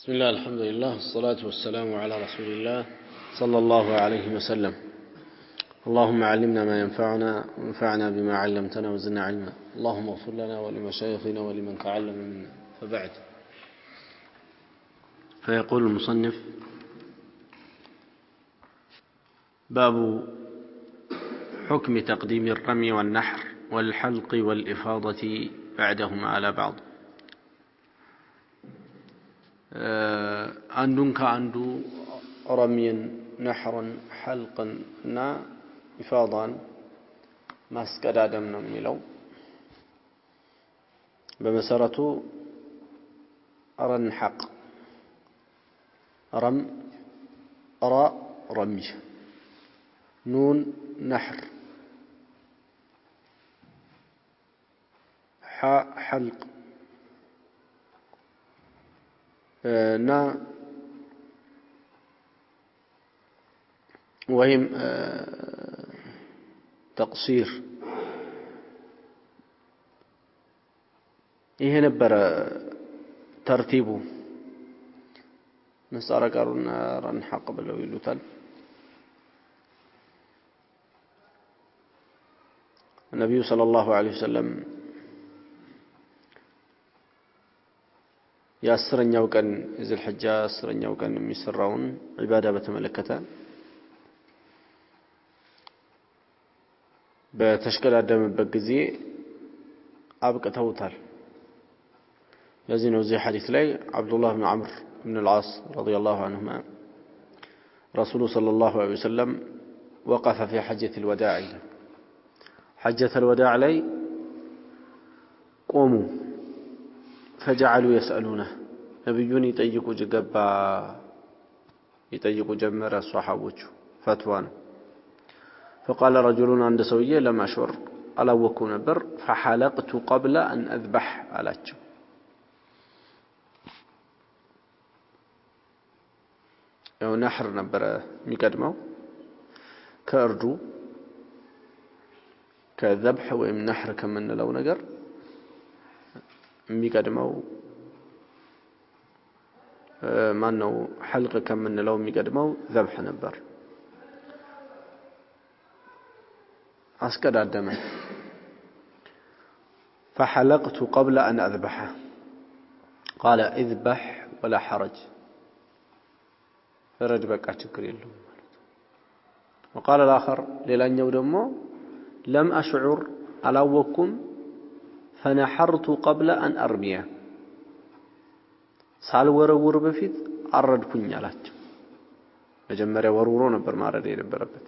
بسم الله الحمد لله والصلاة والسلام على رسول الله صلى الله عليه وسلم. اللهم علمنا ما ينفعنا وانفعنا بما علمتنا وزدنا علما. اللهم اغفر لنا ولمشايخنا ولمن تعلم منا. فبعد، فيقول المصنف: باب حكم تقديم الرمي والنحر والحلق والإفاضة بعدهما على بعض. عندن كعندو رمي نحر حلق نا إفاضان مسكد آدم نميلو بمسارته رن حق رم را رمي نون نحر حاء حلق نا وهم تقصير. ይሄ ነበር ተርቲቡ። ነሳራ ቀሩና ረን ሐቅ ብለው ይሉታል። ነብዩ ሰለላሁ ዐለይሂ ወሰለም የአስረኛው ቀን የዙልሂጃ አስረኛው ቀን የሚሰራውን ዒባዳ በተመለከተ በተሽቀዳደመበት ጊዜ አብቅተውታል። ለዚህ ነው እዚህ ሐዲስ ላይ አብዱላህ ብን ዐምር ብን አልዓስ ረዲየላሁ ዐንሁማ ረሱሉ ሰለላሁ ዐለይሂ ወሰለም ወቀፈ ፊ ሐጀት አልወዳዕ ሐጀት አልወዳዕ ላይ ቆሙ። فجعلوا يسألونه نبيون يطيقوا جمر الصحابة فتوان. فقال رجلون عند سوية لم أشعر على وكون بر فحلقت قبل أن أذبح على الجو. يو نحر نبر مقدمه كأرجو كذبح وإم نحر كمن لو نقر የሚቀድመው ማነው حلق ከምንለው የሚቀድመው ذبح ነበር። አስቀዳደመ فحلقت قبل أن أذبحه قال اذبح ولا حرج فرج በቃ ችግር የለውም ማለት። وقال الآخر ሌላኛው ደግሞ لم أشعر አላወኩም فنحرت قبل أن أرميه ሳልወረውር በፊት አረድኩኝ አላቸው። መጀመሪያ ወርውሮ ነበር ማረድ የነበረበት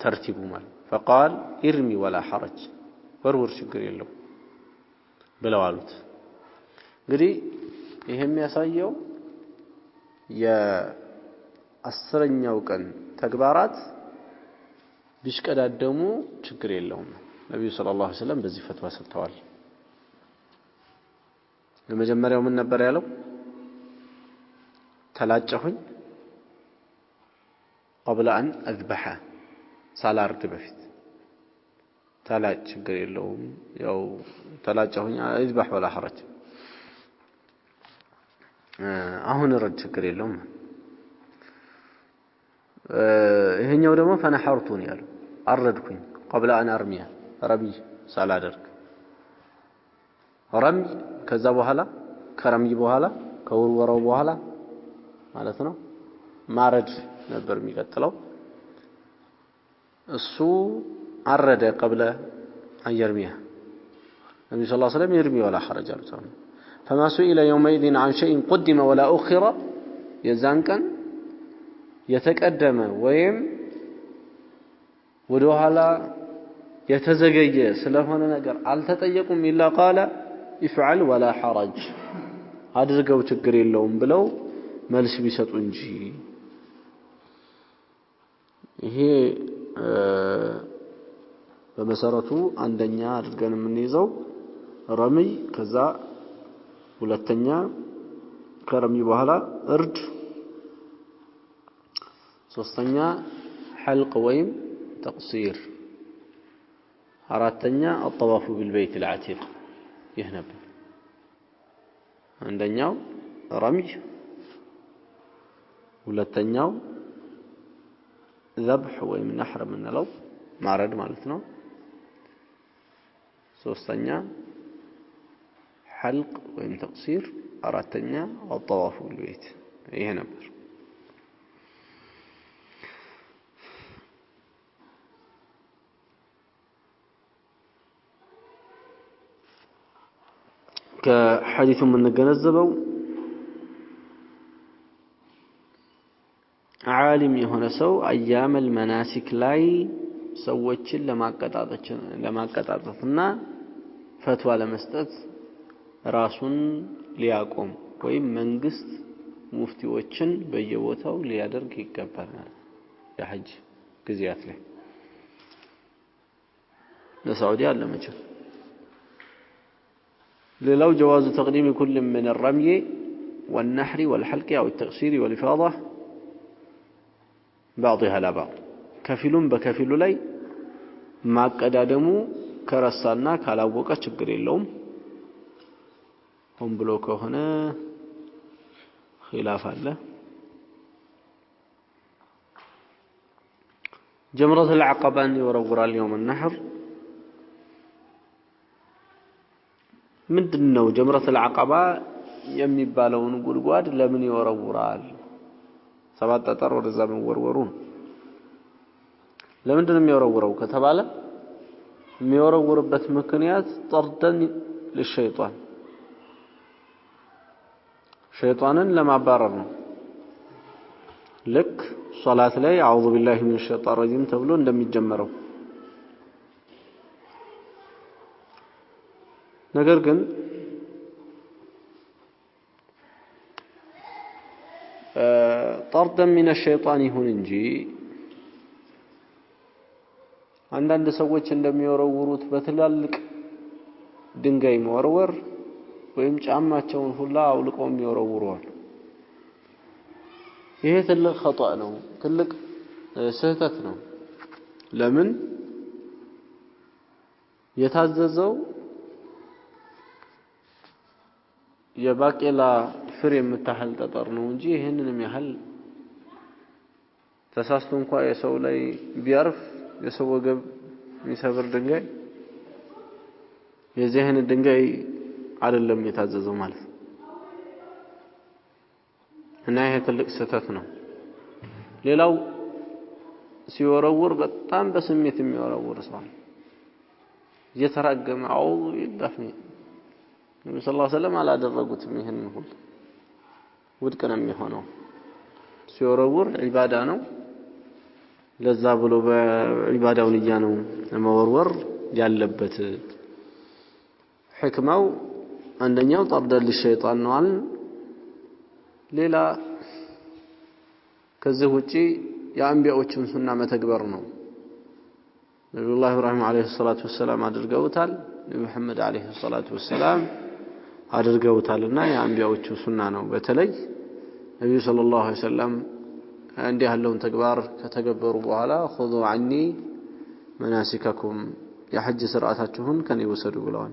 ተርቲቡ ማለት። فقال ارمي ولا حرج ወርውር ችግር የለውም ብለው አሉት። እንግዲህ ይሄ የሚያሳየው የአስረኛው ቀን ተግባራት ቢሽቀዳደሙ ችግር የለውም። ነብዩ ሰለላሁ ዐለይሂ ወሰለም በዚህ ፈትዋ ሰጥተዋል። ለመጀመሪያው ምን ነበር ያለው? ተላጨሁኝ قبل أن أذبح ሳላርድ በፊት ተላጭ ችግር የለውም። ያው ተላጨሁኝ اذبح ولا حرج አሁን ረድ ችግር የለውም። ይሄኛው ደግሞ ፈነሐርቱን ያለው አረድኩኝ قبل أن أرميه رمي ሳላደርግ ረሚ ከዛ በኋላ ከረሚ በኋላ ከወርወራው በኋላ ማለት ነው ማረድ ነበር የሚቀጥለው። እሱ አረደ قبل أن يرميه النبي صلى الله عليه وسلم يرمي ولا حرج አሉት። فما سئل يومئذ عن شيء قدم ولا أخر የዛን ቀን የተቀደመ ወይም ወደ ኋላ የተዘገየ ስለሆነ ነገር አልተጠየቁም። ኢላ ቃለ ይፍዓል ወላ ሐረጅ አድርገው ችግር የለውም ብለው መልስ ቢሰጡ እንጂ። ይሄ በመሰረቱ አንደኛ አድርገን የምንይዘው ረምይ፣ ከዛ ሁለተኛ ከረምይ በኋላ እርድ፣ ሶስተኛ حلق ወይም ተቅሲር፣ አራተኛ الطواف بالبيت العتيق። ይህ ነበር አንደኛው ረምይ ሁለተኛው ذبح ወይም ነህር ምንለው ማረድ ማለት ነው ሶስተኛ حلق ወይም ተቅሲር አራተኛ الطواف بالبيت ይሄ ነበር ከሐዲሱ የምንገነዘበው ዓሊም የሆነ ሰው አያመል መናሲክ ላይ ሰዎችን ለማቀጣጠፍና ፈትዋ ለመስጠት ራሱን ሊያቆም ወይም መንግስት ሙፍቲዎችን በየቦታው ሊያደርግ ይገባል ማለት የሐጅ ጊዜያት ላይ ለሳዑዲ አለመቸ ሌላው جواز تقديم كل من الرمي والنحر والحلق أو التقصير والإفاضة بعضها على بعض كفيل بكفيل لي ما قدادمو كرسالنا ካላወቀ ችግር የለውም ሆን ብሎ ከሆነ خلاف አለ جمرة العقبة يورورال يوم النحر ምንድነው جمرة العقبة የሚባለውን ጉድጓድ ለምን ይወረውራል ሰባት ጠጠር ወደዛ መንወርወሩን ለምንድነው የሚወረውረው ከተባለ የሚወረውርበት ምክንያት ጠርደን ለሸይጣን ሸይጣንን ለማባረር ነው ልክ ሶላት ላይ አዑዙ ቢላሂ ሚነ ሸይጣን ረጂም ተብሎ እንደሚጀመረው ነገር ግን ጠርደን ሚነ ሸይጣን ይሁን እንጂ አንዳንድ ሰዎች እንደሚወረውሩት በትላልቅ ድንጋይ መወርወር ወይም ጫማቸውን ሁላ አውልቀው የሚወረውሩዋል ይሄ ትልቅ خطأ ነው ትልቅ ስህተት ነው ለምን የታዘዘው የባቄላ ፍሬ የምታህል ጠጠር ነው እንጂ ይሄንንም ያህል ተሳስቶ እንኳን የሰው ላይ ቢያርፍ የሰው ወገብ የሚሰብር ድንጋይ የዚህን ድንጋይ አይደለም የታዘዘው ማለት እና ይሄ ትልቅ ስህተት ነው ሌላው ሲወረውር በጣም በስሜት የሚወረውር ሰው እየተራገመ አውዙ ይዳፍኒ ነብዩ ሰለላሁ ዐለይሂ ወሰለም አላደረጉትም ይሄን ሁሉ ውድቅ ነው የሚሆነው ሲወረውር ዒባዳ ነው ለዛ ብሎ በዒባዳው ንያ ነው ለመወርወር ያለበት ሕክማው አንደኛው ጠርደል ለሸይጣን ነው አለ ሌላ ከዚህ ውጪ የአንቢያዎችን ሱና መተግበር ነው ነብዩላህ ኢብራሂም አለይሂ ሰላቱ ወሰለም አድርገውታል ሙሐመድ አለይሂ ሰላቱ ወሰለም አድርገውታልና የአንቢያዎቹ ሱና ነው በተለይ ነብዩ ሰለላሁ ዐለይሂ ወሰለም እንዲህ ያለውን ተግባር ከተገበሩ በኋላ خذوا عني مناسككم የሐጅ ስርዓታችሁን ከኔ ወሰዱ ብለዋል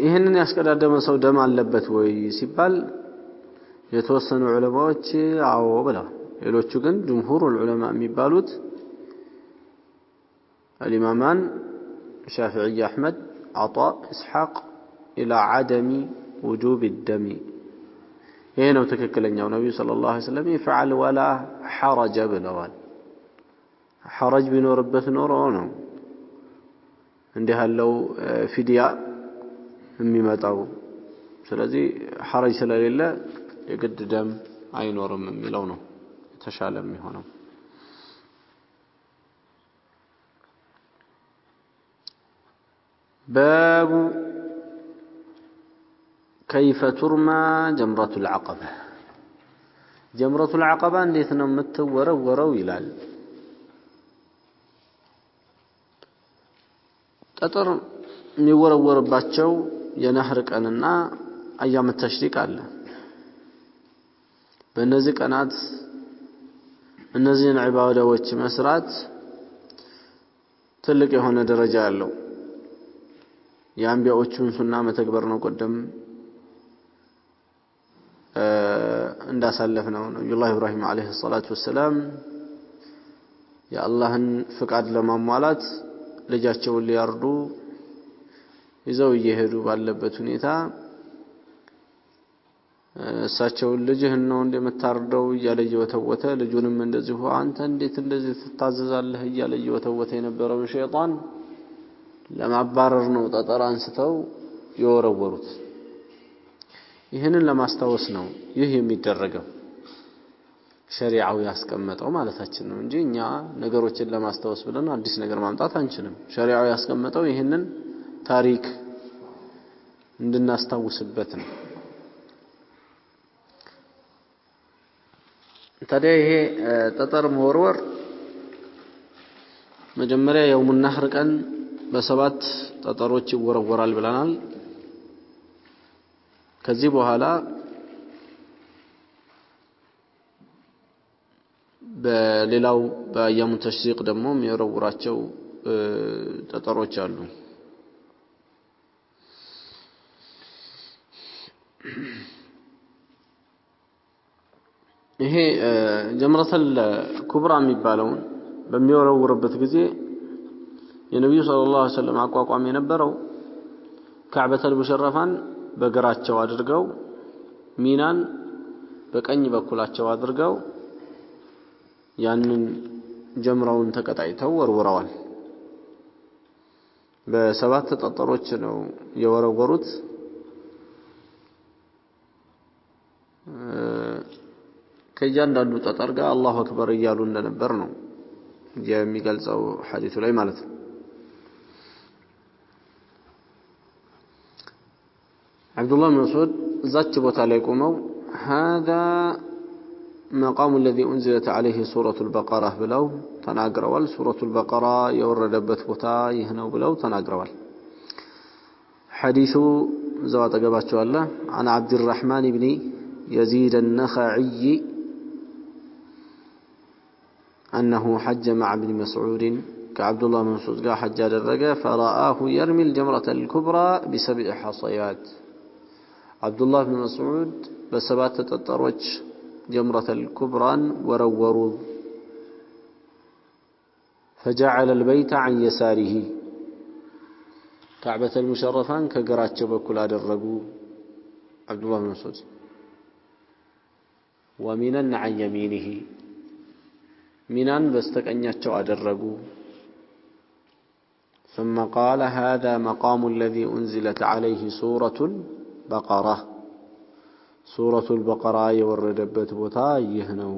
ይሄንን ያስቀዳደመ ሰው ደም አለበት ወይ ሲባል የተወሰኑ ዑለማዎች አዎ ብለዋል ሌሎቹ ግን ጅምሁር ዑለማ የሚባሉት الإمامان الشافعي أحمد عطاء إسحاق إلى عدم وجوب الدم هنا وتككلن يا نبي صلى الله عليه وسلم يفعل ولا حرج بلوال حرج بنور ربة نورونه عندها لو فدية የሚመጣው ስለዚህ ሐረጅ ስለሌለ የግድ ደም አይኖርም የሚለው ነው የተሻለ የሚሆነው باب كيف ترمى جمرة العقبة جمرة العقبة እንዴት ነው የምትወረወረው ይላል ጠጠር የሚወረወርባቸው የነህር ቀንና አያም ተሽሪቅ አለ። በእነዚህ ቀናት እነዚህን ዒባዳዎች መስራት ትልቅ የሆነ ደረጃ ያለው የአንቢያዎቹን ሱና መተግበር ነው። ቀደም እንዳሳለፍነው ነብዩላህ ኢብራሂም አለይሂ ሰላቱ ወሰላም የአላህን ፍቃድ ለማሟላት ልጃቸውን ሊያርዱ ይዘው እየሄዱ ባለበት ሁኔታ እሳቸውን ልጅህን ነው እንደምታርደው እያለ እየወተወተ ልጁንም እንደዚሁ አንተ እንዴት እንደዚህ ትታዘዛለህ እያለ እየወተወተ የነበረው ሸይጣን ለማባረር ነው ጠጠር አንስተው የወረወሩት። ይህንን ለማስታወስ ነው ይህ የሚደረገው ሸሪዓው ያስቀመጠው ማለታችን ነው እንጂ እኛ ነገሮችን ለማስታወስ ብለን አዲስ ነገር ማምጣት አንችልም። ሸሪዓው ያስቀመጠው ይህንን ታሪክ እንድናስታውስበት ነው። ታዲያ ይሄ ጠጠር መወርወር መጀመሪያ የውሙን ነህር ቀን በሰባት ጠጠሮች ይወረወራል ብለናል። ከዚህ በኋላ በሌላው በአያሙ ተሽሪቅ ደግሞ የሚወረውራቸው ጠጠሮች አሉ። ይሄ ጀምረተል ኩብራ የሚባለውን በሚወረውርበት ጊዜ የነብዩ ሰለላሁ ዐለይሂ ወሰለም አቋቋም የነበረው ካዕበተል ሙሸረፋን በግራቸው አድርገው ሚናን በቀኝ በኩላቸው አድርገው ያንን ጀምራውን ተቀጣይተው ወርውረዋል። በሰባት ጠጠሮች ነው የወረወሩት። ከእያንዳንዱ ጠጠር ጋር አላሁ አክበር እያሉ እንደነበር ነው የሚገልጸው ሐዲሱ ላይ ማለት ነው። አብዱላህ ብን መስዑድ እዛች ቦታ ላይ ቆመው هذا مقام الذي أنزلت عليه سورة البقرة بلو تناقروا سورة البقرة يوردبت بوتا يهنوا بلو تناقروا حديث زوات قباتشو الله عن عبد الرحمن بن يزيد النخعي أنه حج مع ابن مسعود كعبد الله بن مسعود قال حجاج الرقا فرآه يرمي الجمرة الكبرى ب7 حصيات. عبد الله بن مسعود بسبات تطروج جمرة الكبرى وروروا فجعل البيت عن يساره كعبة المشرفان كقراتش بكل أدرقوا عبد الله بن مسعود ومنن عن يمينه منان بستك أن يتشو أدرقوا ثم قال هذا مقام الذي أنزلت عليه سورة البقرة سورة البقرة يوردبت بوتا يهنو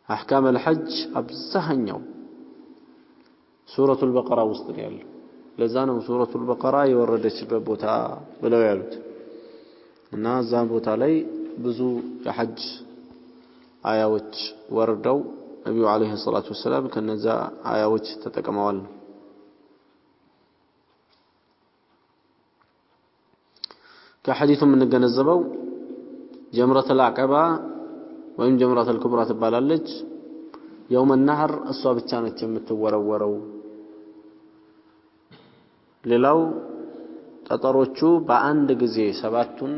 أحكام الحج أبزهن يوم سورة البقرة وسطنيال لزانو سورة البقرة يوردت بوتا بلو يالوت الناس زان بوتا لي بزو يحج آياوች ወርደው ነብዩ አለይሂ ሰላቱ ወሰለም ከነዛ አያዎች ተጠቅመዋል። ከሐዲሱ የምንገነዘበው ጀምረተል አቀባ ወይም ጀምረተል ኩብራ ትባላለች። የውመ ነህር እሷ ብቻ ነች የምትወረወረው። ሌላው ጠጠሮቹ በአንድ ጊዜ ሰባቱን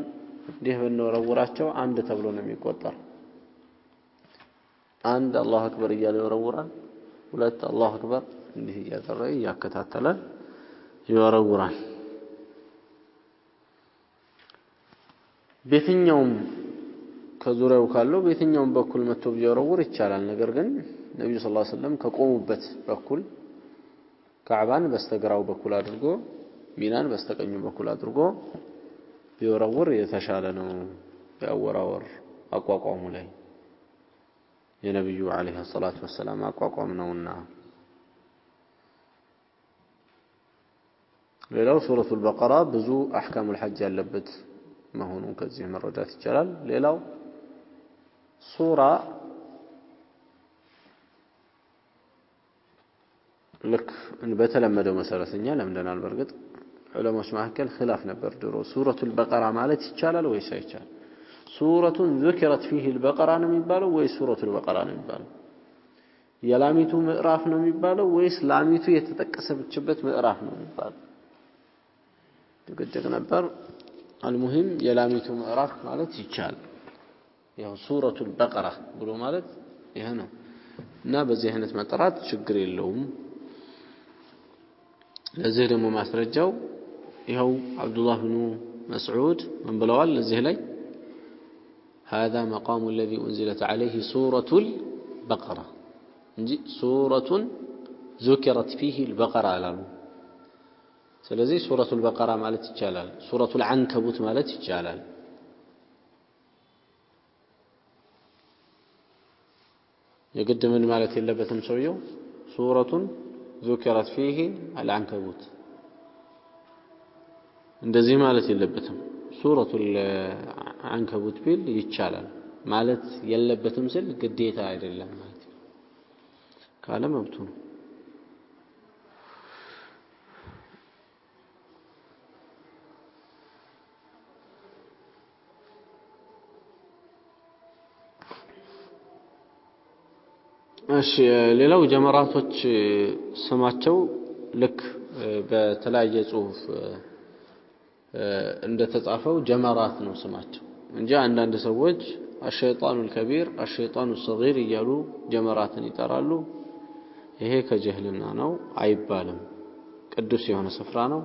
እንዲህ ብንወረውራቸው አንድ ተብሎ ነው የሚቆጠር። አንድ አላሁ አክበር እያለ ይወረውራል። ሁለት አላሁ አክበር እንዲህ እያደረገ እያከታተለ ይወረውራል። በየትኛውም ከዙሪያው ካለው በየትኛውም በኩል መጥቶ ቢወረውር ይቻላል። ነገር ግን ነብዩ ሰለላሁ ዐለይሂ ወሰለም ከቆሙበት በኩል ካዕባን በስተግራው በኩል አድርጎ ሚናን በስተቀኙ በኩል አድርጎ ቢወረውር የተሻለ ነው። ያወራወር አቋቋሙ ላይ የነብዩ አለይሂ ሰላቱ ወሰለም አቋቋም ነውና። ሌላው ሱረቱል በቀራ ብዙ አህካሙል ሐጅ ያለበት መሆኑን ከዚህ መረዳት ይቻላል። ሌላው ልክ በተለመደው መሰረተኛ ለምንድነው በርግጥ ዑለማዎች መካከል ኺላፍ ነበር ድሮ ሱረቱል በቀራ ማለት ይቻላል ወይስ አይቻልም ሱረቱን ذكرت فيه البقرة ነው የሚባለው ወይስ ሱረቱል በቀራ ነው የሚባለው የላሚቱ ምዕራፍ ነው የሚባለው ወይስ ላሚቱ የተጠቀሰችበት ምዕራፍ ነው የሚባለው ድግድግ ነበር المهم የላሚቱ ምዕራፍ ማለት ይቻላል ያው ሱረቱል በቀራ ብሎ ማለት ይሄ ነው እና በዚህ አይነት መጠራት ችግር የለውም ለዚህ ደግሞ ማስረጃው ይሄው አብዱላህ ኢብኑ መስዑድ ምን ብለዋል ለዚህ ላይ هذا مقام الذي أنزلت عليه سورة البقرة እንጂ سورة ذكرت فيه البقرة አላሉ ስለዚህ ሱረቱል በቀራ ማለት ይቻላል ሱረቱል አንከቡት ማለት ይቻላል የግድ ምን ማለት የለበትም ሰውየው ሱረቱን ذكرت فيه العنكبوت እንደዚህ ማለት የለበትም ሱረቱል አንከቡት ቢል ይቻላል ማለት የለበትም ስል ግዴታ አይደለም ማለት ካለ መብቱ ነው እሺ ሌላው ጀመራቶች ስማቸው ልክ በተለያየ ጽሁፍ እንደተጻፈው ጀመራት ነው ስማቸው እንጂ አንዳንድ ሰዎች الشيطان الكبير الشيطان الصغير እያሉ ጀመራትን ይጠራሉ ይሄ ከጀህልና ነው አይባልም ቅዱስ የሆነ ስፍራ ነው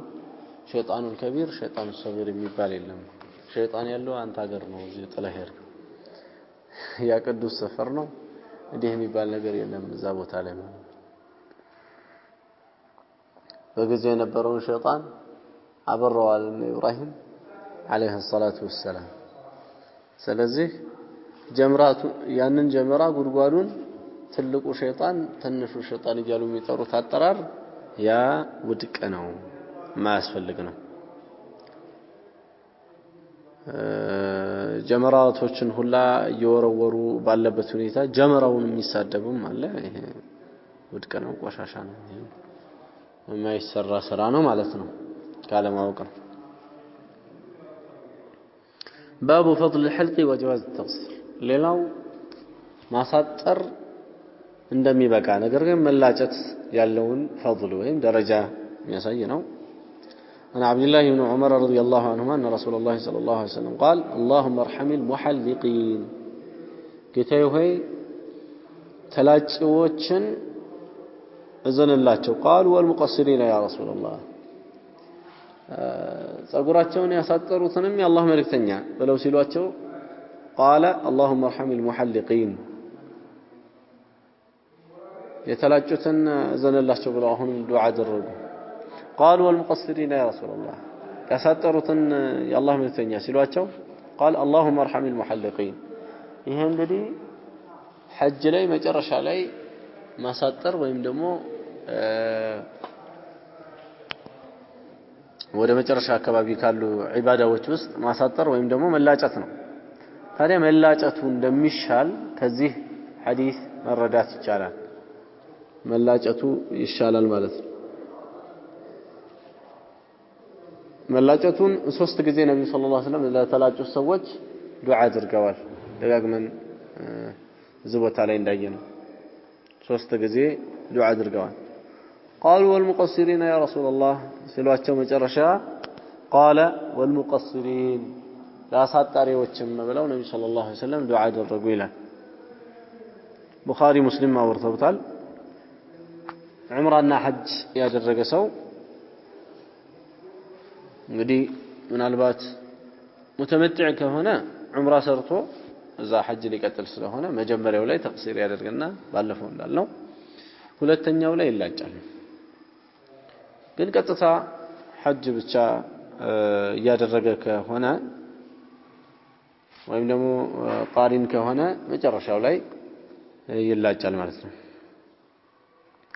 ሸይጣኑ الكبير ሸይጣኑ الصغير የሚባል የለም ሸይጣን ያለው አንተ ሀገር ነው እዚህ ጥለህ ሄድክ ያ ቅዱስ ሰፈር ነው እንዲህ የሚባል ነገር የለም እዛ ቦታ ላይ ማለት በጊዜው የነበረውን ሸይጣን አበረዋል ኢብራሂም አለይሂ ሰላቱ ወሰለም ስለዚህ ጀምራቱ ያንን ጀመራ ጉድጓዱን ትልቁ ሸይጣን ትንሹ ሸይጣን እያሉ የሚጠሩት አጠራር ያ ውድቅ ነው ማያስፈልግ ነው ጀመራቶችን ሁላ እየወረወሩ ባለበት ሁኔታ ጀመራውን የሚሳደቡም አለ ይሄ ውድቅ ነው ቆሻሻ ነው የማይሰራ ስራ ነው ማለት ነው ካለማወቅ ነው باب فضل الحلق وجواز التقصير ሌላው ማሳጠር እንደሚበቃ ነገር ግን መላጨት ያለውን فضل ወይም ደረጃ የሚያሳይ ነው عن عبد الله بن عمر رضي الله عنهما أن رسول الله صلى الله عليه وسلم قال اللهم ارحم المحلقين ጌታዬ ሆይ ተላጭዎችን እዘንላቸው قالوا والمقصرين يا رسول الله ጸጉራቸውን ያሳጠሩትንም የአላህ መልእክተኛ ብለው ሲሏቸው قال اللهم ارحم المحلقين የተላጩትን እዘንላቸው ብለው አሁንም ዱዓ አደረጉ قالوا والمقصرين يا رسول الله ያሳጠሩትን የአላህ መልእክተኛ ሲሏቸው قال اللهم ارحم المحلقين ይሄ እንግዲህ ሐጅ ላይ መጨረሻ ላይ ማሳጠር ወይም ደግሞ ወደ መጨረሻ አካባቢ ካሉ ዒባዳዎች ውስጥ ማሳጠር ወይም ደግሞ መላጨት ነው ታዲያ መላጨቱ እንደሚሻል ከዚህ ሐዲስ መረዳት ይቻላል መላጨቱ ይሻላል ማለት ነው መላጨቱን 3 ጊዜ ነብዩ ሰለላሁ ዐለይሂ ወሰለም ለተላጩ ሰዎች ዱዓ አድርገዋል ደጋግመን ዝቦታ ላይ እንዳየነው 3 ጊዜ ዱዓ አድርገዋል قالوا والمقصرين يا رسول الله ሲሏቸው መጨረሻ قال والمقصرين ለአሳጣሪዎችም ብለው ነብዩ ሰለላሁ ዐለይሂ ወሰለም ዱዓ አደረጉ ይላል ቡኻሪ ሙስሊም አወርተውታል ዑምራና ሐጅ ያደረገ ሰው እንግዲህ ምናልባት ሙተመጥዕ ከሆነ ዑምራ ሰርቶ እዛ ሐጅ ሊቀጥል ስለሆነ መጀመሪያው ላይ ተቅሲር ያደርግና ባለፈው እንዳልነው ሁለተኛው ላይ ይላጫል ግን ቀጥታ ሐጅ ብቻ ያደረገ ከሆነ ወይም ደግሞ ቃሪን ከሆነ መጨረሻው ላይ ይላጫል ማለት ነው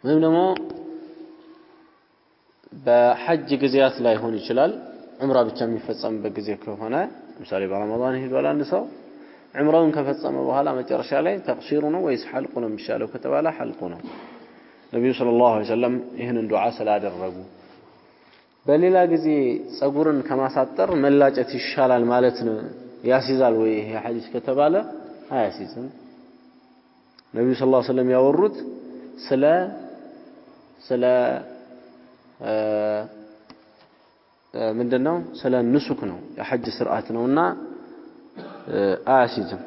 ወይም ደግሞ በሐጅ ጊዜያት ላይ ሆን ይችላል ዑምራ ብቻ የሚፈጸምበት ጊዜ ከሆነ ለምሳሌ በረመዳን ሄዷል አንድ ሰው ዑምራውን ከፈጸመ በኋላ መጨረሻ ላይ ተቅሲሩ ነው ወይስ ሐልቁ ነው የሚሻለው ከተባለ ሐልቁ ነው ነብዩ ሰለላሁ ዐለይሂ ወሰለም ይህንን ዱዓ ስላደረጉ በሌላ ጊዜ ጸጉርን ከማሳጠር መላጨት ይሻላል ማለት ነው ያሲዛል ወይ ይሄ ሐዲስ ከተባለ አያሲዝም ነብዩ ሰለላሁ ዐለይሂ ወሰለም ያወሩት ስለ ምንድነው ስለ ንሱክ ነው የሐጅ ስርዓት ነውና አያሲዝም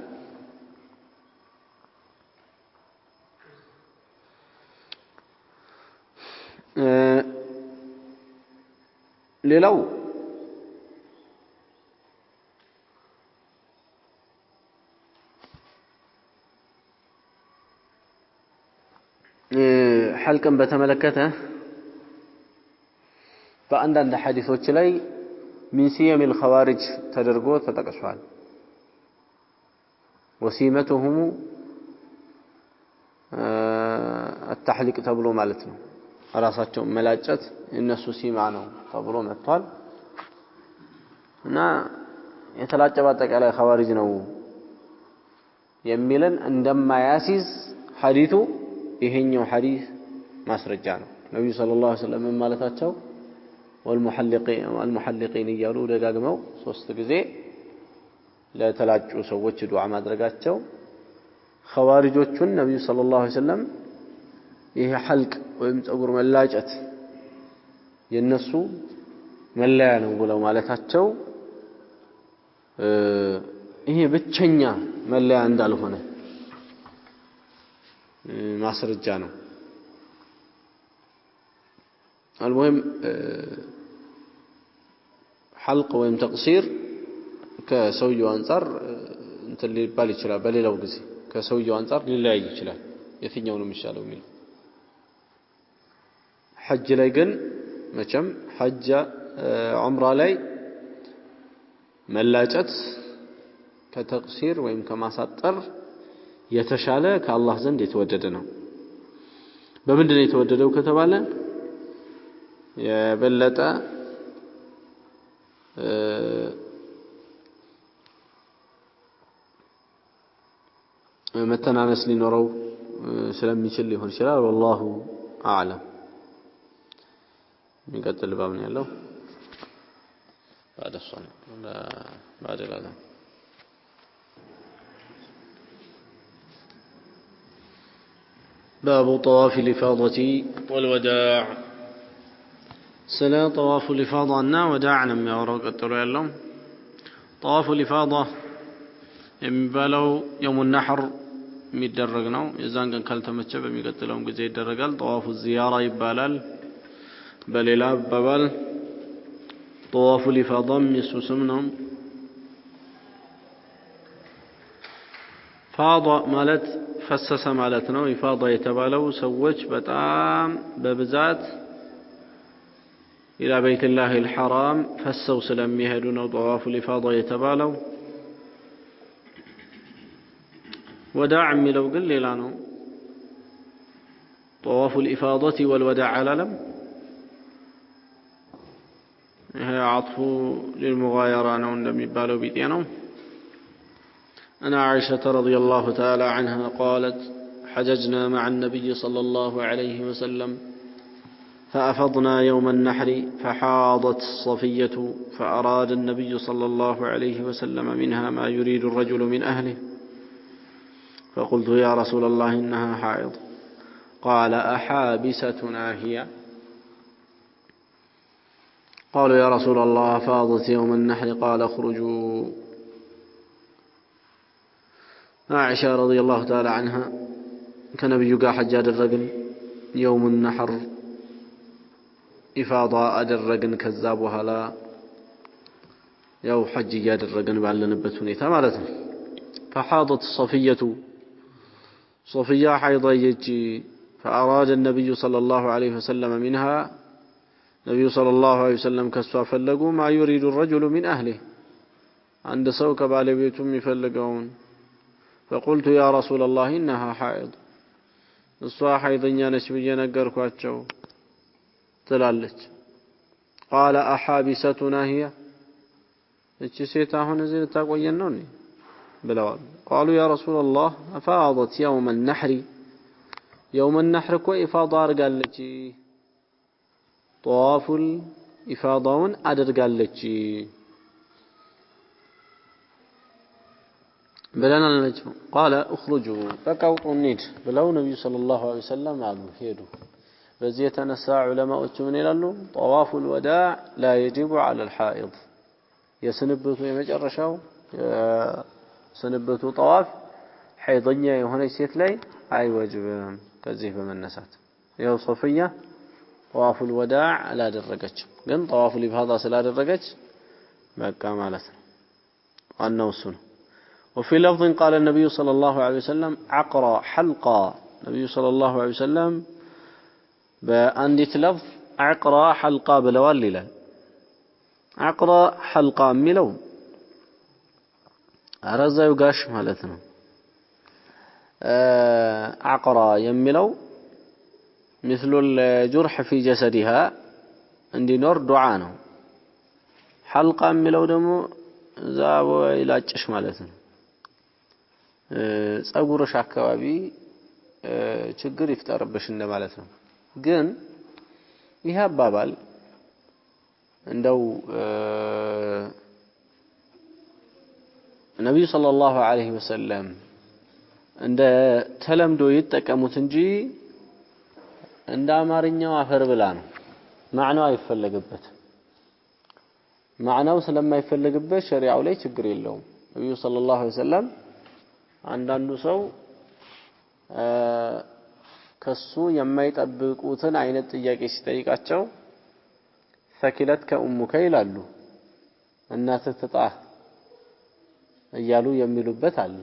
ሌላው ሐልቅን በተመለከተ በአንዳንድ ሐዲሶች ላይ من سيم الخوارج ተደርጎ ተጠቅሷል وسيمتهم التحليق ተብሎ ማለት ነው ራሳቸው መላጨት እነሱ ሲማ ነው ተብሎ መጥቷል እና የተላጨ በአጠቃላይ ኸዋሪጅ ነው የሚልን እንደማያሲዝ ሐዲሱ ይሄኛው ሐዲስ ማስረጃ ነው ነብዩ ሰለላሁ ዐለይሂ ወሰለም ማለታቸው والمحلقين እያሉ ደጋግመው 3 ጊዜ ለተላጩ ሰዎች ዱዓ ማድረጋቸው ኸዋሪጆቹን ነብዩ ሰለላሁ ዐለይሂ ወሰለም ይሄ ሐልቅ ወይም ጸጉር መላጨት የነሱ መለያ ነው ብለው ማለታቸው ይሄ ብቸኛ መለያ እንዳልሆነ ማስረጃ ነው المهم حلق ወይም ተቅሲር ከሰውየው አንፃር እንትን ሊባል ይችላል በሌላው ጊዜ ከሰውየው አንፃር ሊለያይ ይችላል የትኛው ነው የሚሻለው የሚለው ሐጅ ላይ ግን መቼም ሐጅ ዑምራ ላይ መላጨት ከተቅሲር ወይም ከማሳጠር የተሻለ ከአላህ ዘንድ የተወደደ ነው በምንድን ነው የተወደደው ከተባለ የበለጠ መተናነስ ሊኖረው ስለሚችል ሊሆን ይችላል والله اعلم የሚቀጥል ባብ ነው ያለው بعد الصلاة ولا بعد الأذان باب طواف الإفاضة والوداع سلا طواف الإفاضة أننا وداعنا من يوروك الترى اللهم طواف الإفاضة يمبالو يوم النحر ميدرجنا إذا كان كلتمتشب ميقتلهم جزء الدرجال طواف الزيارة يبالال بليلا ببال طواف الإفاضة يسوسمنهم فاض مالت فسس مالتنا إفاضة يتبالو سوج بتام ببزات إلى بيت الله الحرام فسوا سلمي هدون طواف الإفاضة يتبالو وداع ملو قل لانو طواف الإفاضة والوداع على لم هي عطف للمغايرة لم يبالوا بيتيانو أنا عائشة رضي الله تعالى عنها قالت حججنا مع النبي صلى الله عليه وسلم فأفضنا يوم النحر فحاضت صفية فأراد النبي صلى الله عليه وسلم منها ما يريد الرجل من أهله فقلت يا رسول الله إنها حائض قال أحابستنا هي قالوا يا رسول الله فاضت يوم النحر قال اخرجوا عائشة رضي الله تعالى عنها كان بيجا حجاج الرجل يوم النحر إفاضة الرجل كذاب وهلا يو حج جاد الرجل بعد لنبتوني ثمالته فحاضت صفية حيض يجي فأراد النبي صلى الله عليه وسلم منها النبي صلى الله عليه وسلم كسوا فلقوا ما يريد الرجل من أهله عند سوك بالبيتم يفلقون فقلت يا رسول الله إنها حائض الصاح حيضا نشبي نقركواتشو تلالج قال أحابستنا هي اتشسيتها هنا زين تاقوينوني بلواب قالوا يا رسول الله أفاضت يوم النحر የውመ ነሕር እኮ ኢፋዳ አድርጋለች ጠዋፉል ኢፋዳውን አድርጋለች ብለናል ነጅም ቃለ እኽሩጁ በቃ ውጡ እንሂድ ብለው ነቢዩ ሰለላሁ ዐለይሂ ወሰለም አሉ ሄዱ በዚህ የተነሳ ዑለማዎቹ ምን ይላሉ ጠዋፉል ወዳዕ ላ የጅቡ ዐለል ሐኢድ የስንብቱ የመጨረሻው የስንብቱ ጠዋፍ ሐይደኛ የሆነች ሴት ላይ አይወጅብም ከዚህ በመነሳት ያው ሶፊያ ጠዋፉል ወዳዕ አላደረገችም ግን ጠዋፉል ኢፋዳ ስላደረገች በቃ ማለት ነው ዋናው እሱ ነው وفي لفظ قال النبي صلى الله عليه وسلم عقرى حلقا النبي صلى الله عليه وسلم بأنديت لفظ عقرى حلقا بلوال ليلة عقرى حلقا ملو أرزا يقاش مالتنا عقرى يملو مثل الجرح في جسدها عندي نور دعانه حلقا ملو دمو زابو إلى تشش مالتنا ጸጉርሽ አካባቢ ችግር ይፍጠርብሽ እንደማለት ነው ግን ይሄ አባባል እንደው ነብዩ ሰለላሁ ዐለይሂ ወሰለም እንደ ተለምዶ ይጠቀሙት እንጂ እንደ አማርኛው አፈር ብላ ነው ማዕናው አይፈለግበት ማዕናው ስለማይፈለግበት ሸሪዓው ላይ ችግር የለውም ነብዩ ሰለላሁ ዐለይሂ ወሰለም አንዳንዱ ሰው ከሱ የማይጠብቁትን አይነት ጥያቄ ሲጠይቃቸው ፈኪለትከ ኡሙከ ይላሉ እናትህ ትጣህ እያሉ የሚሉበት አለ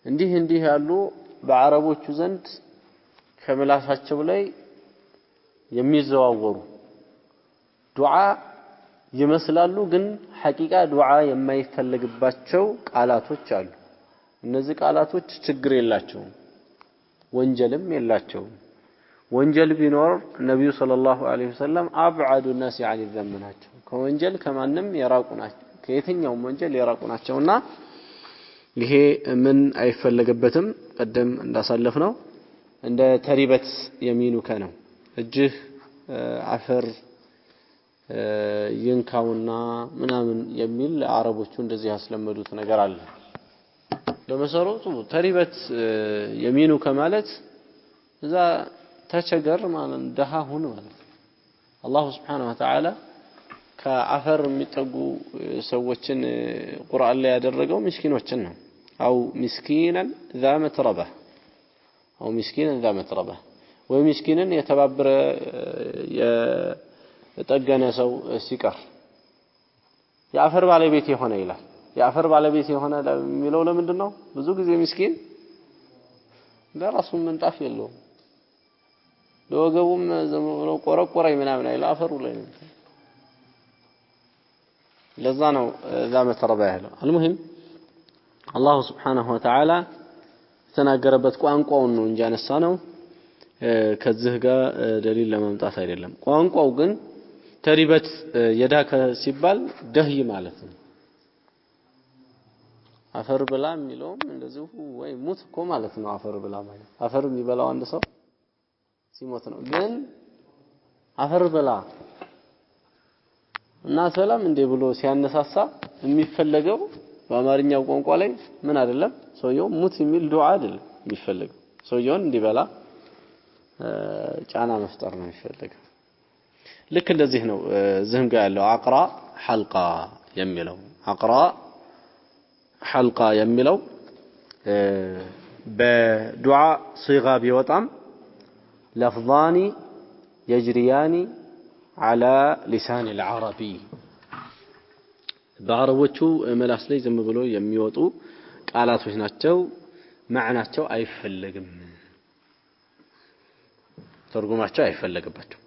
እንዲህ ያሉ በአረቦቹ ዘንድ ከምላሳቸው ላይ የሚዘዋወሩ ዱዓ ይመስላሉ ግን ሐቂቃ ዱዓ የማይፈልግባቸው ቃላቶች አሉ እነዚህ ቃላቶች ችግር የላቸውም ወንጀልም የላቸውም ወንጀል ቢኖር ነብዩ ሰለላሁ ዐለይሂ ወሰለም አብዓዱ الناس عن الذنب ናቸው ከወንጀል ከማንም የራቁ ናቸው ከየትኛውም ወንጀል የራቁ ናቸውና ይሄ ምን አይፈለግበትም ቀደም እንዳሳለፍነው እንደ ተሪበት የሚኑከ ነው እጅህ አፈር ይንካውና ምናምን የሚል አረቦቹ እንደዚህ ያስለመዱት ነገር አለ በመሰረቱ ተሪበት የሚኑ ከማለት እዛ ተቸገር ማለት ደሃ ሁን ማለት አላህ Subhanahu Wa Ta'ala ከአፈር የሚጠጉ ሰዎችን ቁርአን ላይ ያደረገው ምስኪኖችን ነው አው ምስኪናን ذا متربه አው ምስኪናን ذا متربه ወይ ምስኪንን የተባበረ የጠገነ ሰው ሲቀር የአፈር ባለቤት የሆነ ይላል የአፈር ባለቤት የሆነ የሚለው ለምንድን ነው ብዙ ጊዜ ምስኪን ለራሱ ምንጣፍ የለውም ለወገቡም ዘመኑ ቆረቆረኝ ምናምን አይል አፈሩ ላይ ነው ለዛ ነው ذا متربه ያለው المهم አላህ Subhanahu Wa Ta'ala ተናገረበት ቋንቋውን ነው እንጂ አነሳ ነው ከዚህ ጋር ደሊል ለማምጣት አይደለም ቋንቋው ግን ተሪበት የዳከ ሲባል ደህይ ማለት ነው አፈር ብላ የሚለውም እንደዚሁ ወይ ሙት እኮ ማለት ነው አፈር ብላ ማለት አፈር የሚበላው አንድ ሰው ሲሞት ነው ግን አፈር ብላ እና ሰላም እንደ ብሎ ሲያነሳሳ የሚፈለገው በአማርኛው ቋንቋ ላይ ምን አይደለም ሰውየው ሙት የሚል ዱዓ አይደለም የሚፈለገው ሰውየውን እንዲበላ ጫና መፍጠር ነው የሚፈለገው ልክ እንደዚህ ነው ዝህም ጋር ያለው አቅራ ሐልቃ የሚለው አቅራ ሐልቃ የሚለው በዱዓ ሲጋ ቢወጣም لفظان يجريان على لسان العربي بعربوቹ መላስ ላይ ዝም ብሎ የሚወጡ ቃላቶች ናቸው ማዕናቸው አይፈልግም ተርጉማቸው አይፈልግባቸው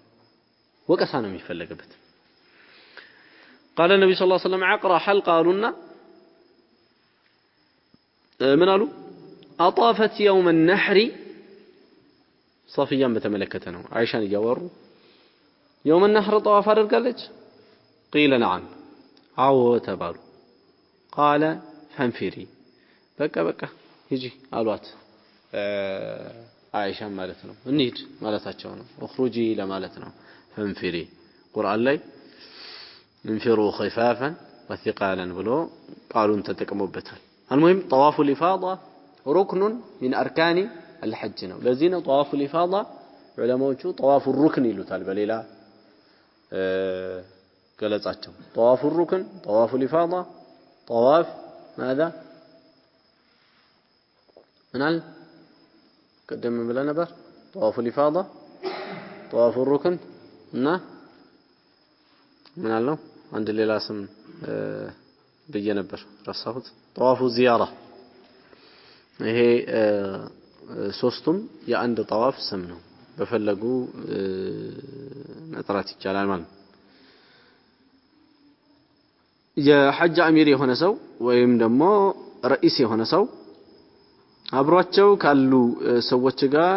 ወቀሳ ነው የሚፈልግበት قال النبي صلى الله عليه وسلم عقرى حلقة قالونا من قالوا أطافت يوم النحر صفيا بتملكتنا عايشان يجاوروا يوم النحر طواف الرجالج قيل نعم أو تبارو قال فانفري بكى يجي قالوات عائشة مالتنا النيد مالتاتشونا اخرجي لمالتنا فانفري قرآن لي انفروا خفافا وثقالا بلو قالوا انت تكمبتها المهم طواف الإفاضة ركن من أركان الحج لذين طواف الإفاضة علماء طواف الركن يلوتال بليلا قالتاتهم طواف الركن طواف الإفاضة طواف ماذا منال قدم بلا نبر طواف الإفاضة طواف الركن من الله عند اللي لازم بيجي نبر رصفت طواف الزيارة هي ሶስቱም የአንድ طواف ስም ነው በፈለጉ መጥራት ይቻላል ማለት የሐጅ አሚር የሆነ ሰው ወይም ደግሞ ረኢስ የሆነ ሰው አብሯቸው ካሉ ሰዎች ጋር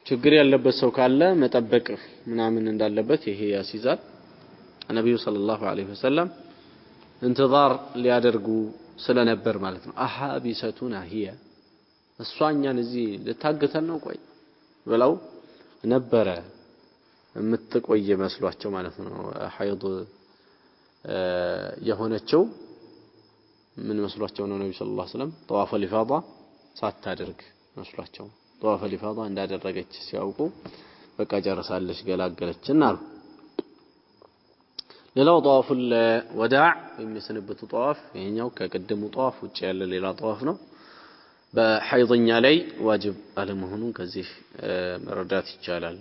ችግር ያለበት ሰው ካለ መጠበቅ ምናምን እንዳለበት ይሄ ያሲዛል ነብዩ ሰለላሁ ዐለይሂ ወሰለም እንትዛር ሊያደርጉ ስለነበር ማለት ነው አሐቢሰቱና هي እሷኛን እዚህ ልታገተን ነው ቆይ ብለው ነበረ የምትቆይ መስሏቸው ማለት ነው ሐይድ የሆነችው ምን መስሏቸው ነው ነብዩ ሰለላሁ ዐለይሂ ወሰለም طواف الإفاضة ሳታደርግ መስሏቸው طواف الإفاضة እንዳደረገች ሲያውቁ በቃ ጨርሳለች ገላገለችና አሉ ሌላው طواف الوداع የሚሰነብቱ طواف ይሄኛው ከቀደሙ طواف ውጪ ያለ ሌላ طواف ነው በሐይድኛ ላይ ዋጅብ አለመሆኑን ከዚህ መረዳት ይቻላል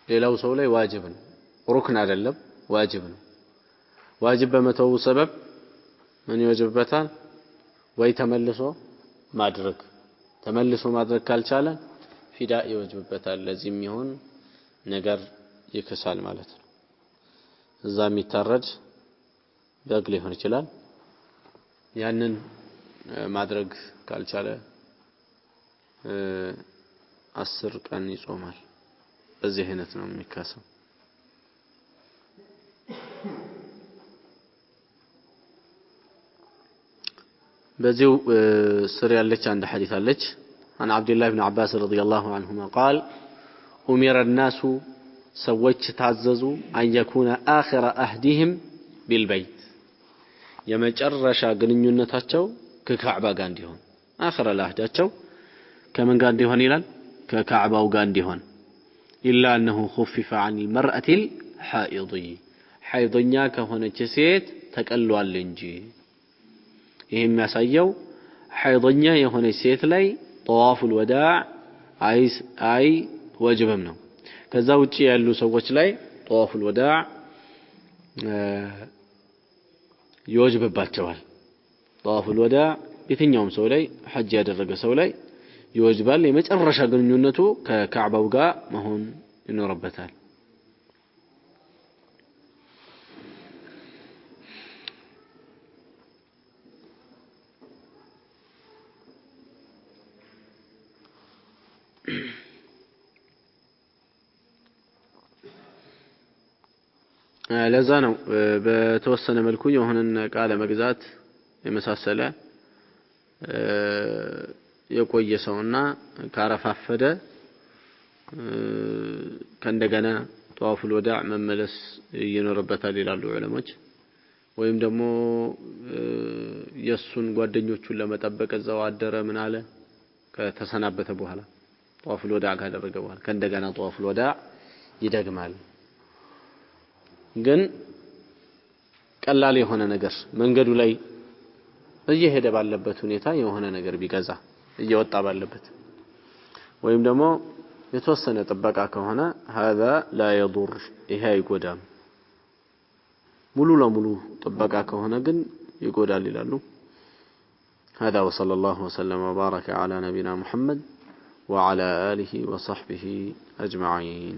ሌላው ሰው ላይ ዋጅብ ነው ሩክን አይደለም ዋጅብ ነው ዋጅብ በመተው ሰበብ ምን ይወጅበታል ወይ ተመልሶ ማድረግ ካልቻለ ፊዳ ይወጅበታል ለዚህም ይሁን ነገር ይከሳል ማለት ነው እዛ የሚታረድ በግ ሊሆን ይችላል ያንን ማድረግ ካልቻለ 10 ቀን ይጾማል በዚህ አይነት ነው የሚካሰው በዚሁ ስር ያለች አንድ ሐዲስ አለች عن عبد الله بن عباس رضي الله عنهما قال أمر الناس سوّج تعززوا أن يكون آخر أهدهم بالبيت يمجرشا ግንኙነታቸው ከካዕባ ጋር እንዲሆን آخر الأهداቸው ከምን ጋር እንዲሆን ይላል ከካዕባው ጋር እንዲሆን إلا أنه خفف عن المرأة الحائض حيضኛ ከሆነች ሴት ተቀሏል እንጂ ይሄም የሚያሳየው حيضኛ የሆነች ሴት ላይ طواف الوداع አይ ወጅብም ነው ከዛ ውጪ ያሉ ሰዎች ላይ طواف الوداع ይወጅብባቸዋል طواف الوداع የትኛውም ሰው ላይ ሐጅ ያደረገ ሰው ላይ ይወጅባል የመጨረሻ ግንኙነቱ ከካዕባው ጋር መሆን ይኖርበታል ለዛ ነው በተወሰነ መልኩ የሆነን ቃለ መግዛት የመሳሰለ የቆየ ሰውና ካረፋፈደ ከእንደገና طواف الوداع መመለስ ይኖርበታል ይላሉ ዑለሞች ወይም ደግሞ የሱን ጓደኞቹን ለመጠበቅ እዛው አደረ ምን አለ ከተሰናበተ በኋላ طواف الوداع ካደረገ በኋላ ከእንደገና طواف الوداع ይደግማል ግን ቀላል የሆነ ነገር መንገዱ ላይ እየሄደ ባለበት ሁኔታ የሆነ ነገር ቢገዛ እየወጣ ባለበት ወይም ደግሞ የተወሰነ ጥበቃ ከሆነ هذا لا يضر ይሄ አይጎዳም ሙሉ ለሙሉ ጥበቃ ከሆነ ግን ይጎዳል ይላሉ هذا وصلى الله وسلم وبارك على نبينا محمد وعلى آله وصحبه أجمعين